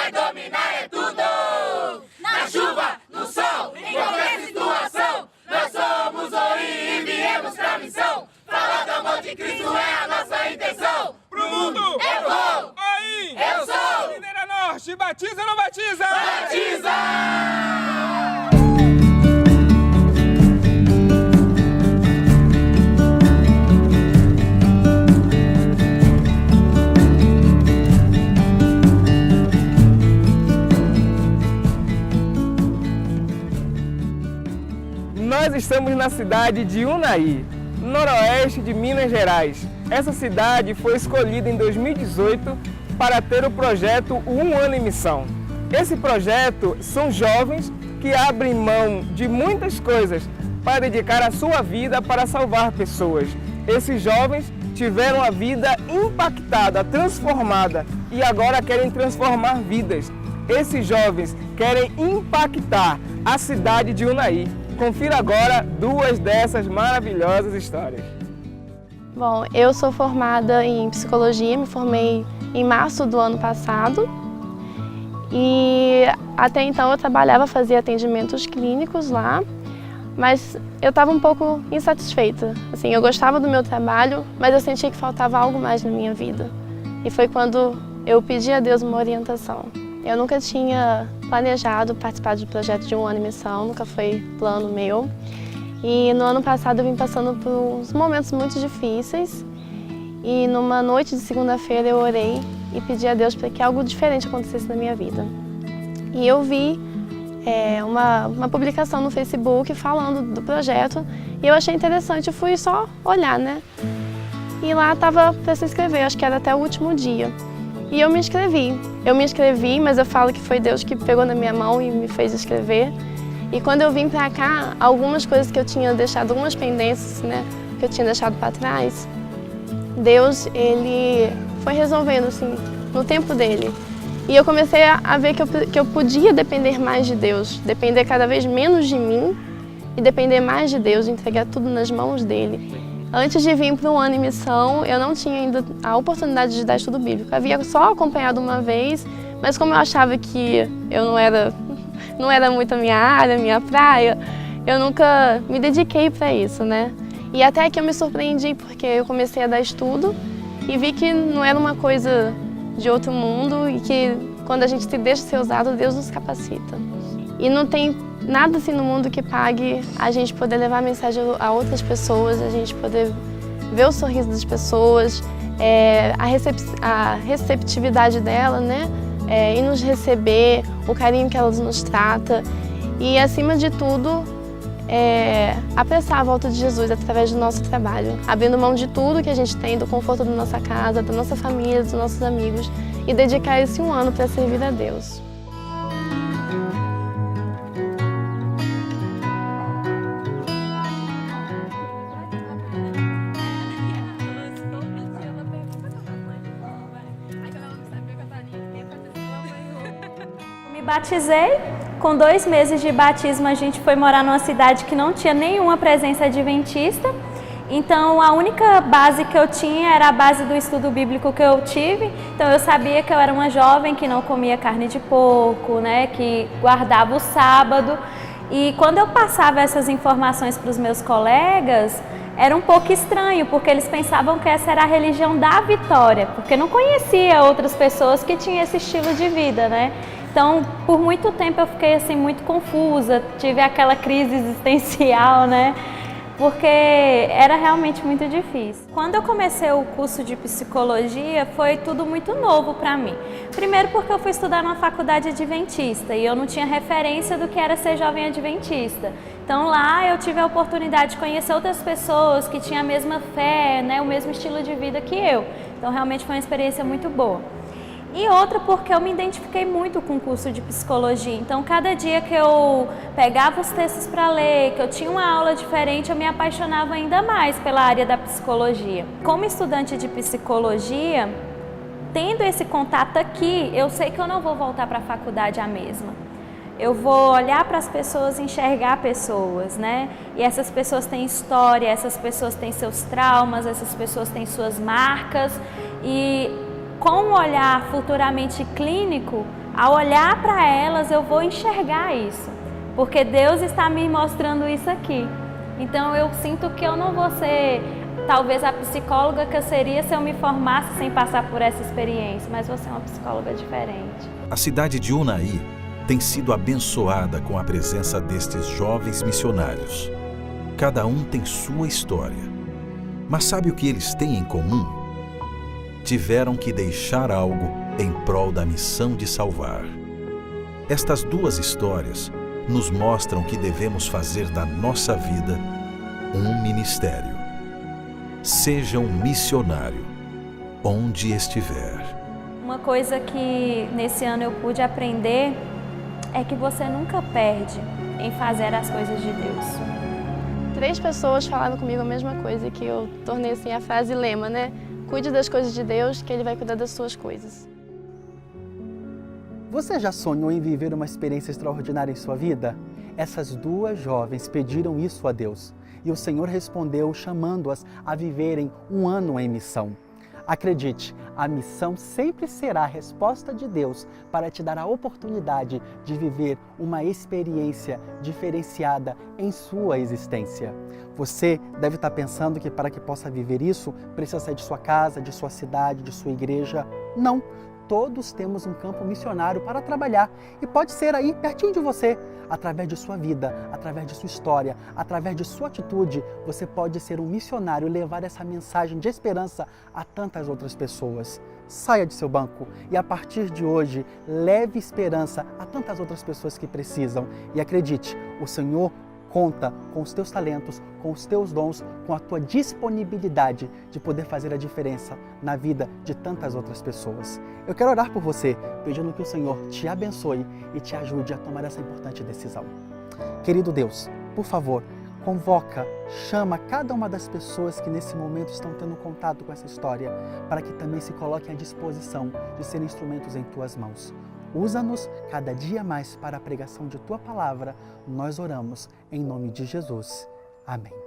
vai dominar é tudo. Na chuva, no sol, em qualquer situação, nós somos Oi e viemos pra missão. Falar do amor de Cristo é a nossa intenção. Pro mundo, eu vou. Oi, eu sou. Mineira Norte, batiza ou não batiza? Batiza! Nós estamos na cidade de Unai, noroeste de Minas Gerais. Essa cidade foi escolhida em 2018 para ter o projeto Um Ano em Missão. Esse projeto são jovens que abrem mão de muitas coisas para dedicar a sua vida para salvar pessoas. Esses jovens tiveram a vida impactada, transformada e agora querem transformar vidas. Esses jovens querem impactar a cidade de Unai. Confira agora duas dessas maravilhosas histórias. Bom, eu sou formada em psicologia, me formei em março do ano passado e até então eu trabalhava, fazia atendimentos clínicos lá, mas eu estava um pouco insatisfeita. Assim, eu gostava do meu trabalho, mas eu sentia que faltava algo mais na minha vida. E foi quando eu pedi a Deus uma orientação. Eu nunca tinha planejado participar do projeto de Um Ano em Missão, nunca foi plano meu. E no ano passado eu vim passando por uns momentos muito difíceis e numa noite de segunda-feira eu orei e pedi a Deus para que algo diferente acontecesse na minha vida. E eu vi uma publicação no Facebook falando do projeto e eu achei interessante, eu fui só olhar, né? E lá estava para se inscrever, acho que era até o último dia. E eu me inscrevi. Mas eu falo que foi Deus que pegou na minha mão e me fez escrever. E quando eu vim pra cá, algumas coisas que eu tinha deixado, algumas pendências, né, que eu tinha deixado para trás, Deus, Ele foi resolvendo, assim, no tempo dele. E eu comecei a ver que eu podia depender mais de Deus, depender cada vez menos de mim e depender mais de Deus, entregar tudo nas mãos dele. Antes de vir para Um Ano em Missão, eu não tinha ainda a oportunidade de dar estudo bíblico. Eu havia só acompanhado uma vez, mas como eu achava que eu não era muito a minha área, a minha praia, eu nunca me dediquei para isso, né? E até que eu me surpreendi, porque eu comecei a dar estudo e vi que não era uma coisa de outro mundo e que quando a gente se deixa ser usado, Deus nos capacita. E não tem nada assim no mundo que pague a gente poder levar a mensagem a outras pessoas, a gente poder ver o sorriso das pessoas, a receptividade dela, né? E nos receber, o carinho que elas nos trata e, acima de tudo, apressar a volta de Jesus através do nosso trabalho, abrindo mão de tudo que a gente tem, do conforto da nossa casa, da nossa família, dos nossos amigos e dedicar esse um ano para servir a Deus. Batizei, com 2 meses de batismo a gente foi morar numa cidade que não tinha nenhuma presença adventista, então a única base que eu tinha era a base do estudo bíblico que eu tive, então eu sabia que eu era uma jovem que não comia carne de porco, né, que guardava o sábado, e quando eu passava essas informações para os meus colegas, era um pouco estranho, porque eles pensavam que essa era a religião da vitória, porque não conhecia outras pessoas que tinham esse estilo de vida, né? Então, por muito tempo eu fiquei assim muito confusa, tive aquela crise existencial, né? Porque era realmente muito difícil. Quando eu comecei o curso de psicologia, foi tudo muito novo para mim. Primeiro porque eu fui estudar numa faculdade adventista e eu não tinha referência do que era ser jovem adventista. Então lá eu tive a oportunidade de conhecer outras pessoas que tinham a mesma fé, né, o mesmo estilo de vida que eu. Então realmente foi uma experiência muito boa. E outra porque eu me identifiquei muito com o curso de psicologia, então cada dia que eu pegava os textos para ler, que eu tinha uma aula diferente, eu me apaixonava ainda mais pela área da psicologia. Como estudante de psicologia, tendo esse contato aqui, eu sei que eu não vou voltar para a faculdade a mesma. Eu vou olhar para as pessoas e enxergar pessoas, né? E essas pessoas têm história, essas pessoas têm seus traumas, essas pessoas têm suas marcas e com um olhar futuramente clínico, ao olhar para elas eu vou enxergar isso, porque Deus está me mostrando isso aqui. Então eu sinto que eu não vou ser talvez a psicóloga que eu seria se eu me formasse sem passar por essa experiência, mas vou ser uma psicóloga diferente. A cidade de Unai tem sido abençoada com a presença destes jovens missionários. Cada um tem sua história. Mas sabe o que eles têm em comum? Tiveram que deixar algo em prol da missão de salvar. Estas duas histórias nos mostram que devemos fazer da nossa vida um ministério. Seja um missionário, onde estiver. Uma coisa que nesse ano eu pude aprender é que você nunca perde em fazer as coisas de Deus. 3 pessoas falaram comigo a mesma coisa, que eu tornei assim a frase lema, né? Cuide das coisas de Deus, que Ele vai cuidar das suas coisas. Você já sonhou em viver uma experiência extraordinária em sua vida? Essas 2 jovens pediram isso a Deus e o Senhor respondeu chamando-as a viverem um ano em missão. Acredite, a missão sempre será a resposta de Deus para te dar a oportunidade de viver uma experiência diferenciada em sua existência. Você deve estar pensando que para que possa viver isso, precisa sair de sua casa, de sua cidade, de sua igreja. Não! Todos temos um campo missionário para trabalhar e pode ser aí pertinho de você. Através de sua vida, através de sua história, através de sua atitude, você pode ser um missionário e levar essa mensagem de esperança a tantas outras pessoas. Saia de seu banco e a partir de hoje leve esperança a tantas outras pessoas que precisam. E acredite, o Senhor conta com os teus talentos, com os teus dons, com a tua disponibilidade de poder fazer a diferença na vida de tantas outras pessoas. Eu quero orar por você, pedindo que o Senhor te abençoe e te ajude a tomar essa importante decisão. Querido Deus, por favor, convoca, chama cada uma das pessoas que nesse momento estão tendo contato com essa história, para que também se coloquem à disposição de ser instrumentos em tuas mãos. Usa-nos cada dia mais para a pregação de Tua Palavra. Nós oramos em nome de Jesus. Amém.